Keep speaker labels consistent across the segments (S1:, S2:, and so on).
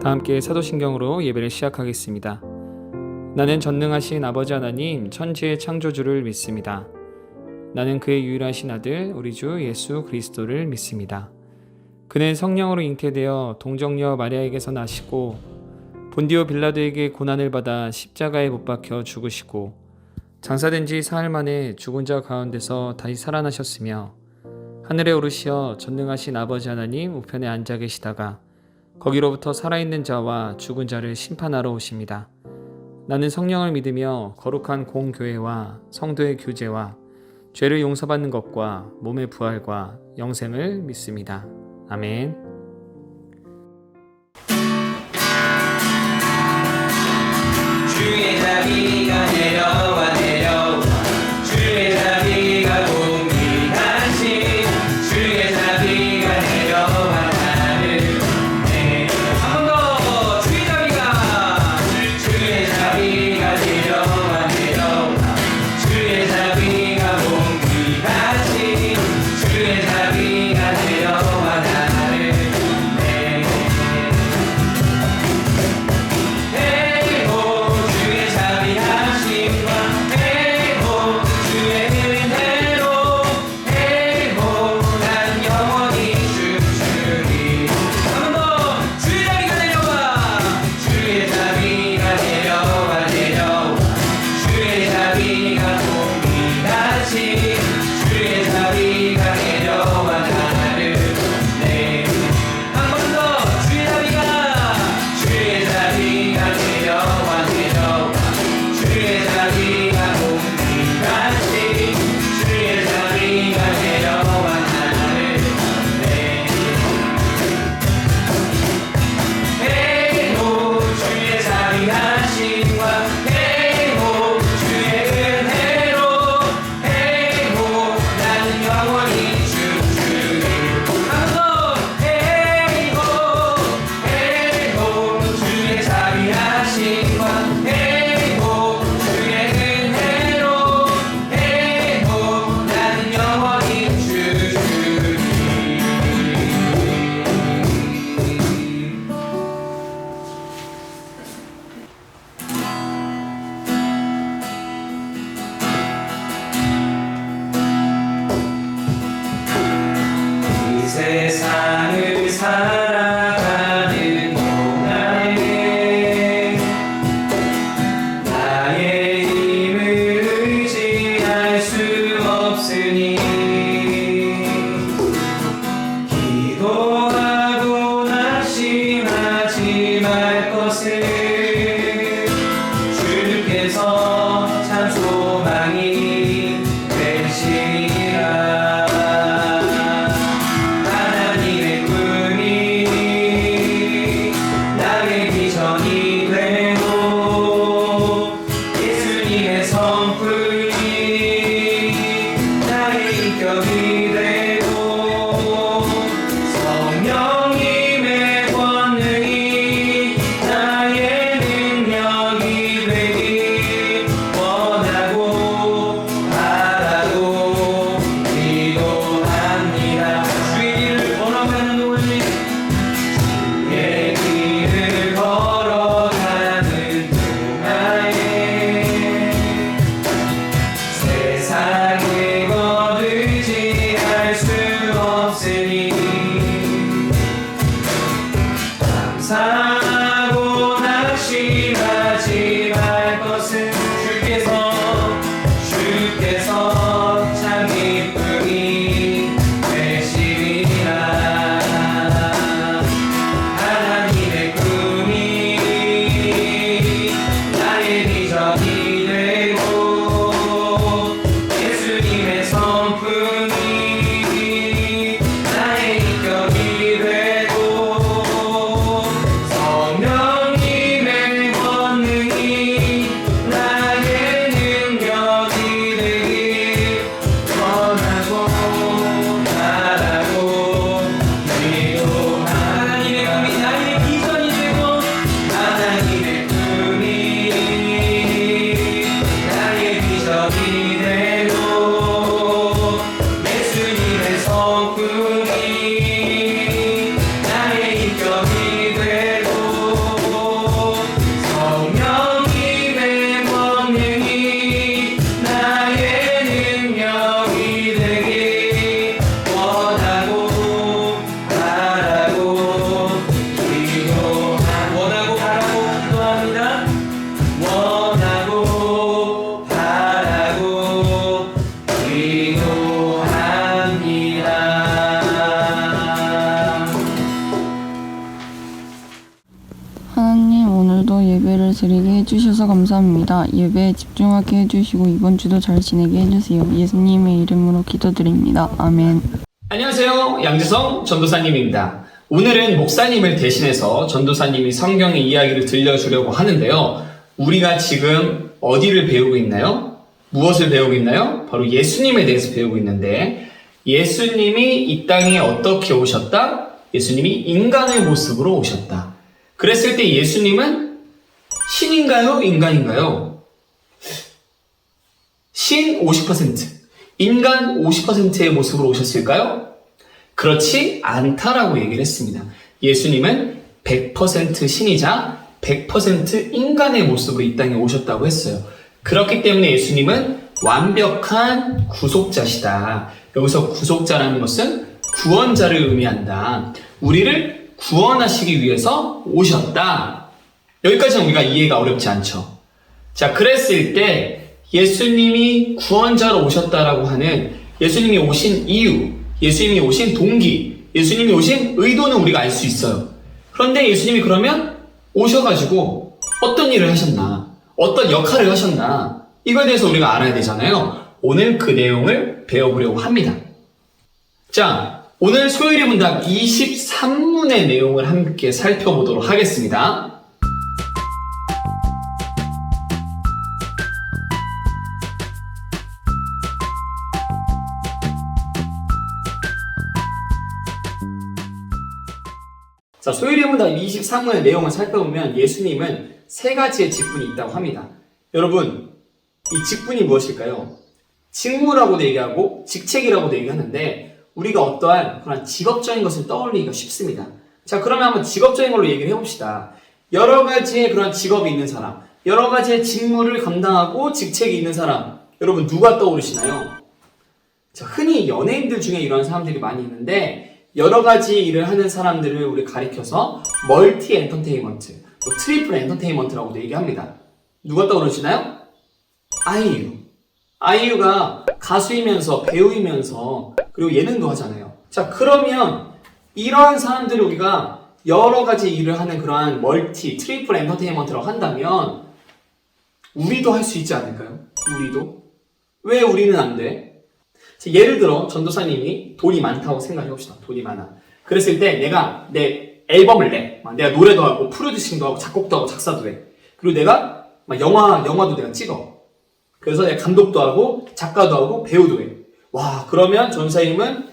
S1: 다 함께 사도신경으로 예배를 시작하겠습니다. 나는 전능하신 아버지 하나님 천지의 창조주를 믿습니다. 나는 그의 유일하신 아들 우리 주 예수 그리스도를 믿습니다. 그는 성령으로 잉태되어 동정녀 마리아에게서 나시고 본디오 빌라도에게 고난을 받아 십자가에 못 박혀 죽으시고 장사된 지 사흘 만에 죽은 자 가운데서 다시 살아나셨으며 하늘에 오르시어 전능하신 아버지 하나님 우편에 앉아 계시다가 거기로부터 살아있는 자와 죽은 자를 심판하러 오십니다. 나는 성령을 믿으며 거룩한 공교회와 성도의 교제와 죄를 용서받는 것과 몸의 부활과 영생을 믿습니다. 아멘.
S2: 주의 자비가 내려와 내려와 주의 자비가 공기하신 주의 자비가 내려와 나를 한 번 더 주의 자비가 내려와 내려와 주의 자비가 공기하신 주의 자비가 내려와 나를 주의 자비하심과
S3: 예배를 드리게 해주셔서 감사합니다. 예배에 집중하게 해주시고 이번 주도 잘 지내게 해주세요. 예수님의 이름으로 기도드립니다. 아멘.
S1: 안녕하세요. 양지성 전도사님입니다. 오늘은 목사님을 대신해서 전도사님이 성경의 이야기를 들려주려고 하는데요. 우리가 지금 어디를 배우고 있나요? 무엇을 배우고 있나요? 바로 예수님에 대해서 배우고 있는데, 예수님이 이 땅에 어떻게 오셨다? 예수님이 인간의 모습으로 오셨다. 그랬을 때 예수님은 신인가요? 인간인가요? 신 50%, 인간 50%의 모습으로 오셨을까요? 그렇지 않다라고 얘기를 했습니다. 예수님은 100% 신이자 100% 인간의 모습으로 이 땅에 오셨다고 했어요. 그렇기 때문에 예수님은 완벽한 구속자시다. 여기서 구속자라는 것은 구원자를 의미한다. 우리를 구원하시기 위해서 오셨다. 여기까지는 우리가 이해가 어렵지 않죠. 자, 그랬을 때 예수님이 구원자로 오셨다라고 하는, 예수님이 오신 이유, 예수님이 오신 동기, 예수님이 오신 의도는 우리가 알 수 있어요. 그런데 예수님이 그러면 오셔가지고 어떤 일을 하셨나, 어떤 역할을 하셨나, 이거에 대해서 우리가 알아야 되잖아요. 오늘 그 내용을 배워보려고 합니다. 자, 오늘 소요리 문답 23문의 내용을 함께 살펴보도록 하겠습니다. 자, 소요리 문답 23문의 내용을 살펴보면 예수님은 세 가지의 직분이 있다고 합니다. 여러분, 이 직분이 무엇일까요? 직무라고도 얘기하고 직책이라고도 얘기하는데, 우리가 어떠한 그런 직업적인 것을 떠올리기가 쉽습니다. 자, 그러면 한번 직업적인 걸로 얘기를 해봅시다. 여러 가지의 그런 직업이 있는 사람, 여러 가지의 직무를 감당하고 직책이 있는 사람, 여러분 누가 떠오르시나요? 자, 흔히 연예인들 중에 이런 사람들이 많이 있는데, 여러 가지 일을 하는 사람들을 우리 가리켜서 멀티 엔터테인먼트, 또 트리플 엔터테인먼트라고도 얘기합니다. 누가 떠오르시나요? 아이유. 아이유가 가수이면서 배우이면서 그리고 예능도 하잖아요. 자, 그러면 이러한 사람들을 우리가 여러 가지 일을 하는 그러한 멀티, 트리플 엔터테인먼트라고 한다면 우리도 할 수 있지 않을까요? 우리도? 왜 우리는 안 돼? 자, 예를 들어 전도사님이 돈이 많다고 생각해봅시다. 돈이 많아. 그랬을 때 내가 내 앨범을 내. 내가 노래도 하고 프로듀싱도 하고 작곡도 하고 작사도 해. 그리고 내가 영화도 내가 찍어. 그래서 내가 감독도 하고 작가도 하고 배우도 해. 와, 그러면 전사님은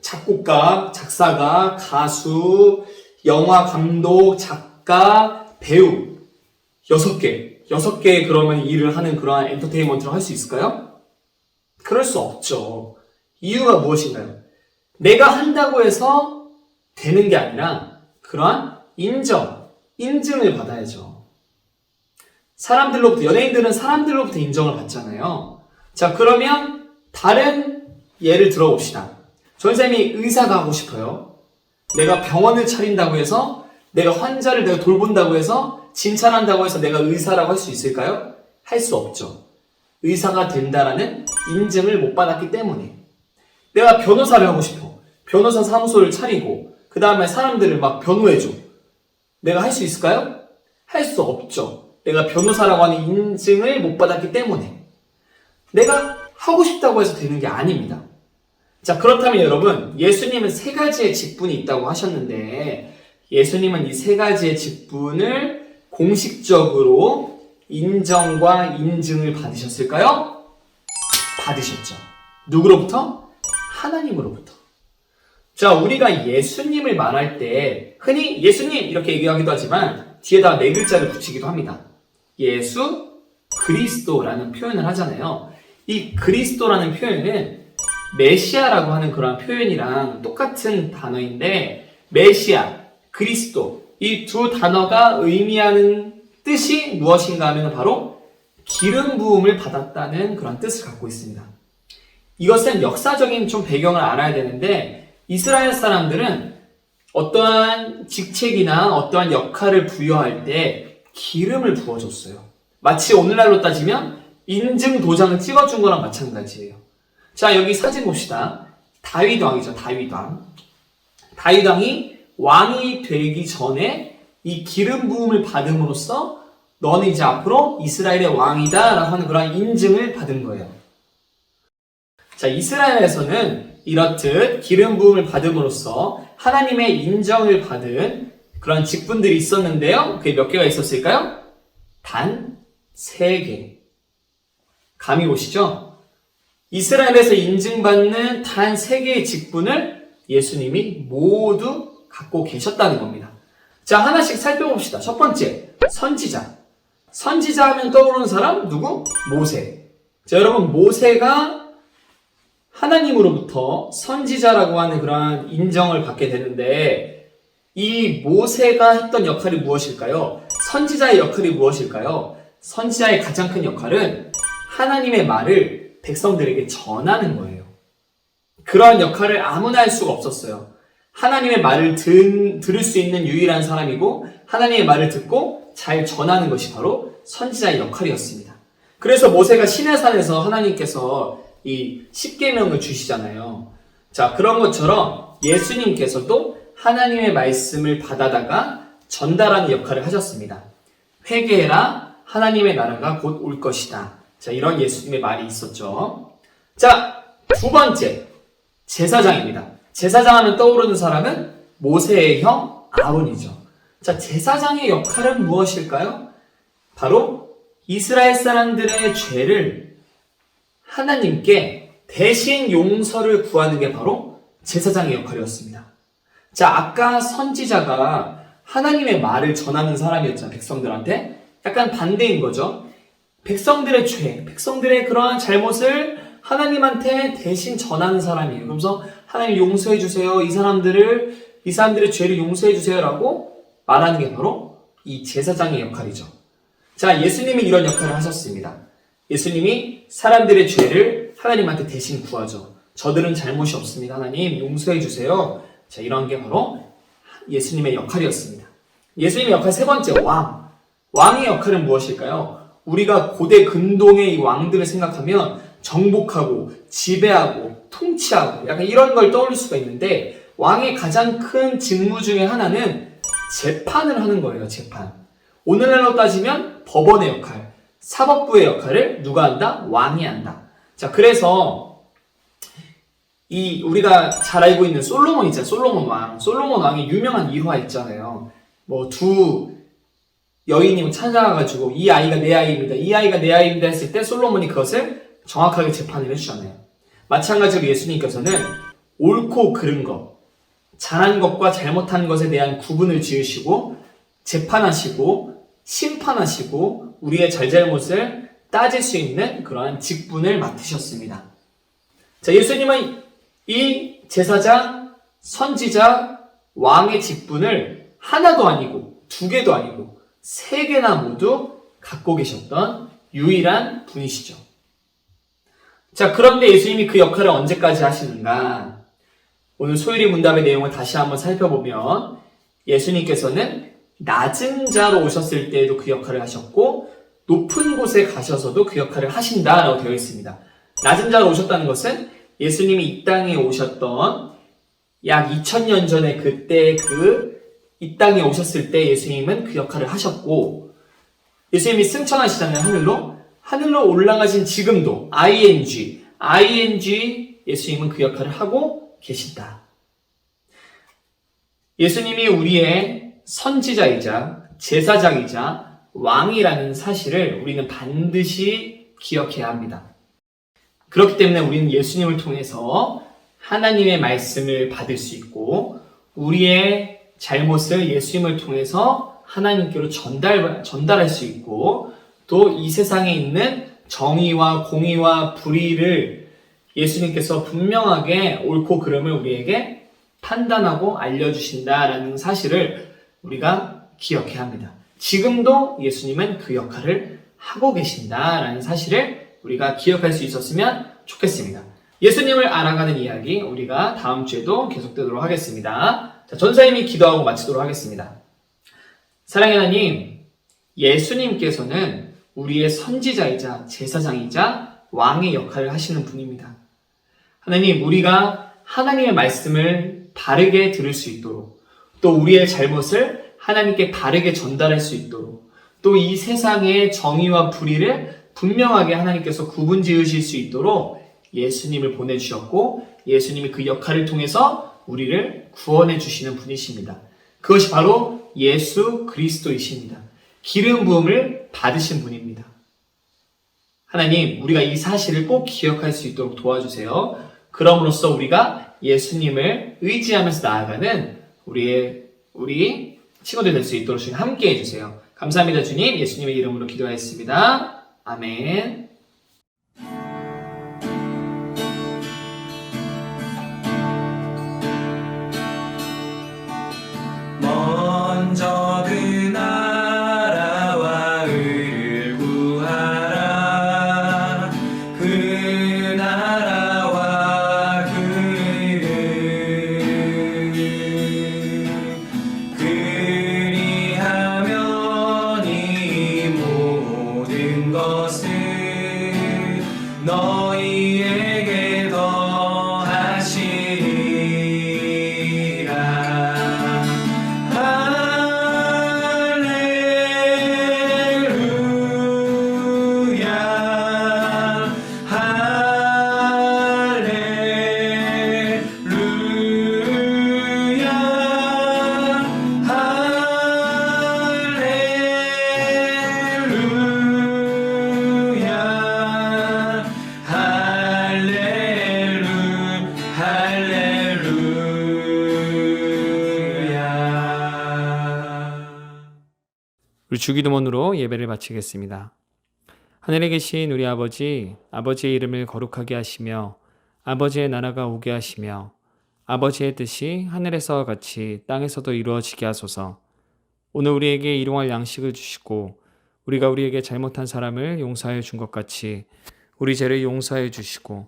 S1: 작곡가, 작사가, 가수, 영화 감독, 작가, 배우 6개 그러면 일을 하는 그러한 엔터테인먼트를 할 수 있을까요? 그럴 수 없죠. 이유가 무엇인가요? 내가 한다고 해서 되는 게 아니라 그러한 인증을 받아야죠. 사람들로부터, 연예인들은 사람들로부터 인정을 받잖아요. 자, 그러면 다른 예를 들어봅시다. 전쌤이 의사가 하고 싶어요. 내가 병원을 차린다고 해서, 내가 환자를 내가 돌본다고 해서, 진찰한다고 해서 내가 의사라고 할 수 있을까요? 할 수 없죠. 의사가 된다라는 인증을 못 받았기 때문에. 내가 변호사를 하고 싶어. 변호사 사무소를 차리고 그 다음에 사람들을 막 변호해줘. 내가 할 수 있을까요? 할 수 없죠. 내가 변호사라고 하는 인증을 못 받았기 때문에. 내가 하고 싶다고 해서 되는 게 아닙니다. 자, 그렇다면 여러분, 예수님은 세 가지의 직분이 있다고 하셨는데, 예수님은 이 세 가지의 직분을 공식적으로 인정과 인증을 받으셨을까요? 받으셨죠. 누구로부터? 하나님으로부터. 자, 우리가 예수님을 말할 때 흔히 예수님 이렇게 얘기하기도 하지만 뒤에다 네 글자를 붙이기도 합니다. 예수 그리스도라는 표현을 하잖아요. 이 그리스도라는 표현은 메시아라고 하는 그런 표현이랑 똑같은 단어인데, 메시아, 그리스도, 이 두 단어가 의미하는 뜻이 무엇인가 하면 바로 기름 부음을 받았다는 그런 뜻을 갖고 있습니다. 이것은 역사적인 좀 배경을 알아야 되는데, 이스라엘 사람들은 어떠한 직책이나 어떠한 역할을 부여할 때 기름을 부어줬어요. 마치 오늘날로 따지면 인증 도장을 찍어준 거랑 마찬가지예요. 자, 여기 사진 봅시다. 다윗 왕이죠. 다윗 왕. 다윗 왕이 왕이 되기 전에 이 기름 부음을 받음으로써 너는 이제 앞으로 이스라엘의 왕이다 라고 하는 그런 인증을 받은 거예요. 자, 이스라엘에서는 이렇듯 기름 부음을 받음으로써 하나님의 인정을 받은 그런 직분들이 있었는데요. 그게 몇 개가 있었을까요? 단 3개. 감이 오시죠? 이스라엘에서 인증받는 단 3개의 직분을 예수님이 모두 갖고 계셨다는 겁니다. 자, 하나씩 살펴봅시다. 첫 번째, 선지자. 선지자 하면 떠오르는 사람 누구? 모세. 자, 여러분, 모세가 하나님으로부터 선지자라고 하는 그러한 인정을 받게 되는데, 이 모세가 했던 역할이 무엇일까요? 선지자의 역할이 무엇일까요? 선지자의 가장 큰 역할은 하나님의 말을 백성들에게 전하는 거예요. 그러한 역할을 아무나 할 수가 없었어요. 하나님의 말을 들을 수 있는 유일한 사람이고, 하나님의 말을 듣고 잘 전하는 것이 바로 선지자의 역할이었습니다. 그래서 모세가 시내산에서 하나님께서 이 십계명을 주시잖아요. 자, 그런 것처럼 예수님께서도 하나님의 말씀을 받아다가 전달하는 역할을 하셨습니다. 회개해라, 하나님의 나라가 곧 올 것이다. 자, 이런 예수님의 말이 있었죠. 자, 두 번째, 제사장입니다. 제사장 하면 떠오르는 사람은 모세의 형 아론이죠. 자, 제사장의 역할은 무엇일까요? 바로 이스라엘 사람들의 죄를 하나님께 대신 용서를 구하는 게 바로 제사장의 역할이었습니다. 자, 아까 선지자가 하나님의 말을 전하는 사람이었잖아요. 백성들한테. 약간 반대인 거죠. 백성들의 죄, 백성들의 그러한 잘못을 하나님한테 대신 전하는 사람이에요. 그러면서 하나님 용서해 주세요. 이 사람들의 죄를 용서해 주세요. 라고 말하는 게 바로 이 제사장의 역할이죠. 자, 예수님이 이런 역할을 하셨습니다. 예수님이 사람들의 죄를 하나님한테 대신 구하죠. 저들은 잘못이 없습니다. 하나님 용서해 주세요. 자, 이런 게 바로 예수님의 역할이었습니다. 예수님의 역할 세 번째, 왕. 왕의 역할은 무엇일까요? 우리가 고대 근동의 이 왕들을 생각하면 정복하고 지배하고 통치하고 약간 이런 걸 떠올릴 수가 있는데, 왕의 가장 큰 직무 중에 하나는 재판을 하는 거예요. 재판. 오늘날로 따지면 법원의 역할, 사법부의 역할을 누가 한다? 왕이 한다. 자, 그래서 우리가 잘 알고 있는 솔로몬 있잖아요. 솔로몬 왕의 유명한 일화 있잖아요. 두 여인이 찾아가가지고 이 아이가 내 아이입니다. 이 아이가 내 아이입니다 했을 때 솔로몬이 그것을 정확하게 재판을 해주잖아요. 마찬가지로 예수님께서는 옳고 그른 것, 잘한 것과 잘못한 것에 대한 구분을 지으시고 재판하시고 심판하시고 우리의 잘잘못을 따질 수 있는 그러한 직분을 맡으셨습니다. 자, 예수님은 이 제사장, 선지자, 왕의 직분을 하나도 아니고 2개도 아니고 3개나 모두 갖고 계셨던 유일한 분이시죠. 자, 그런데 예수님이 그 역할을 언제까지 하시는가? 오늘 소율이 문답의 내용을 다시 한번 살펴보면 예수님께서는 낮은 자로 오셨을 때에도 그 역할을 하셨고 높은 곳에 가셔서도 그 역할을 하신다라고 되어 있습니다. 낮은 자로 오셨다는 것은 예수님이 이 땅에 오셨던 약 2000년 전에 그때 이 땅에 오셨을 때 예수님은 그 역할을 하셨고, 예수님이 승천하시잖아요. 하늘로 올라가신 지금도 ing 예수님은 그 역할을 하고 계신다. 예수님이 우리의 선지자이자 제사장이자 왕이라는 사실을 우리는 반드시 기억해야 합니다. 그렇기 때문에 우리는 예수님을 통해서 하나님의 말씀을 받을 수 있고 우리의 잘못을 예수님을 통해서 하나님께로 전달할 수 있고 또 이 세상에 있는 정의와 공의와 불의를 예수님께서 분명하게 옳고 그름을 우리에게 판단하고 알려주신다라는 사실을 우리가 기억해야 합니다. 지금도 예수님은 그 역할을 하고 계신다라는 사실을 우리가 기억할 수 있었으면 좋겠습니다. 예수님을 알아가는 이야기 우리가 다음 주에도 계속되도록 하겠습니다. 자, 전사님이 기도하고 마치도록 하겠습니다. 사랑의 하나님, 예수님께서는 우리의 선지자이자 제사장이자 왕의 역할을 하시는 분입니다. 하나님, 우리가 하나님의 말씀을 바르게 들을 수 있도록 또 우리의 잘못을 하나님께 바르게 전달할 수 있도록, 또 이 세상의 정의와 불의를 분명하게 하나님께서 구분 지으실 수 있도록 예수님을 보내주셨고, 예수님이 그 역할을 통해서 우리를 구원해 주시는 분이십니다. 그것이 바로 예수 그리스도이십니다. 기름 부음을 받으신 분입니다. 하나님, 우리가 이 사실을 꼭 기억할 수 있도록 도와주세요. 그럼으로써 우리가 예수님을 의지하면서 나아가는 우리 친구들 될 수 있도록 주님 함께 해주세요. 감사합니다, 주님. 예수님의 이름으로 기도하였습니다. 아멘.
S2: 먼저 그 나라와 의를 구하라. 그 나라와 그 의를 그리하면 이 모든 것을 너희에게 더하시리라. 할렐루야, 할렐루야, 할렐루야.
S1: 우리 주기도문으로 예배를 마치겠습니다. 하늘에 계신 우리 아버지, 아버지의 이름을 거룩하게 하시며 아버지의 나라가 오게 하시며 아버지의 뜻이 하늘에서와 같이 땅에서도 이루어지게 하소서. 오늘 우리에게 일용할 양식을 주시고 우리가 우리에게 잘못한 사람을 용서하여 준 것 같이 우리 죄를 용서하여 주시고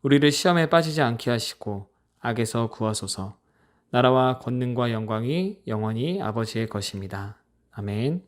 S1: 우리를 시험에 빠지지 않게 하시고 악에서 구하소서. 나라와 권능과 영광이 영원히 아버지의 것입니다. 아멘.